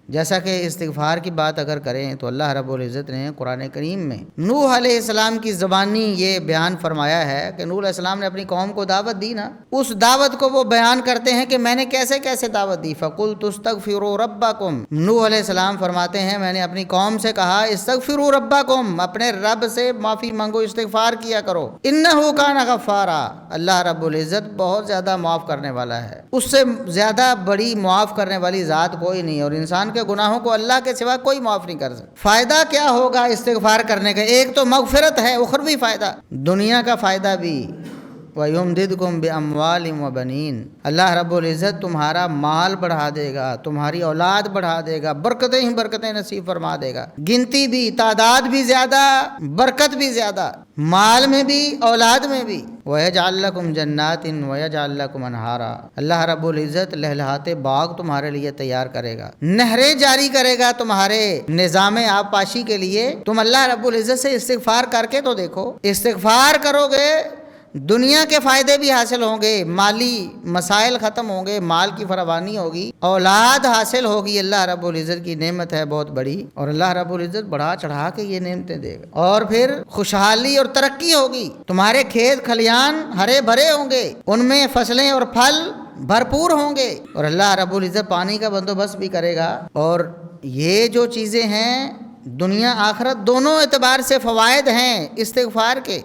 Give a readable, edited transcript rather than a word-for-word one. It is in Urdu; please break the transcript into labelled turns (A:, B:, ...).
A: جیسا کہ استغفار کی بات اگر کریں تو اللہ رب العزت نے قرآن کریم میں نوح علیہ السلام کی زبانی یہ بیان فرمایا ہے کہ نوح علیہ السلام نے اپنی قوم کو دعوت دی نا، اس دعوت کو وہ بیان کرتے ہیں کہ میں نے کیسے کیسے دعوت دی۔ فَقُلْتُ اسْتَغْفِرُوا رَبَّكُمْ، نوح علیہ السلام فرماتے ہیں میں نے اپنی قوم سے کہا استغفروا ربکم، اپنے رب سے معافی مانگو، استغفار کیا کرو، انہ کان غفارا، اللہ رب العزت بہت زیادہ معاف کرنے والا ہے، اس سے زیادہ بڑی معاف کرنے والی ذات کوئی نہیں، اور انسان کے گناہوں کو اللہ کے سوا کوئی معاف نہیں کر سکتا۔ فائدہ کیا ہوگا استغفار کرنے کا؟ ایک تو مغفرت ہے، اخروی فائدہ، دنیا کا فائدہ بھی، وَيُمْدِدْكُمْ بِأَمْوَالٍ وَبَنِينَ، اللہ رب العزت تمہارا مال بڑھا دے گا، تمہاری اولاد بڑھا دے گا، برکتیں ہی برکتیں نصیب فرما دے گا، گنتی بھی، تعداد بھی زیادہ، برکت بھی زیادہ، مال میں بھی، اولاد میں بھی۔ وَيَجْعَلْ لَكُمْ جَنَّاتٍ وَيَجْعَلْ لَكُمْ أَنْهَارًا، اللہ رب العزت لہلہاتے باغ تمہارے لیے تیار کرے گا، نہریں جاری کرے گا تمہارے نظام آبپاشی کے لیے۔ تم اللہ رب العزت سے استغفار کر کے تو دیکھو، استغفار کرو گے دنیا کے فائدے بھی حاصل ہوں گے، مالی مسائل ختم ہوں گے، مال کی فراوانی ہوگی، اولاد حاصل ہوگی، اللہ رب العزت کی نعمت ہے بہت بڑی، اور اللہ رب العزت بڑھا چڑھا کے یہ نعمتیں دے گا، اور پھر خوشحالی اور ترقی ہوگی، تمہارے کھیت کھلیان ہرے بھرے ہوں گے، ان میں فصلیں اور پھل بھرپور ہوں گے، اور اللہ رب العزت پانی کا بندوبست بھی کرے گا۔ اور یہ جو چیزیں ہیں دنیا آخرت دونوں اعتبار سے فوائد ہیں استغفار کے۔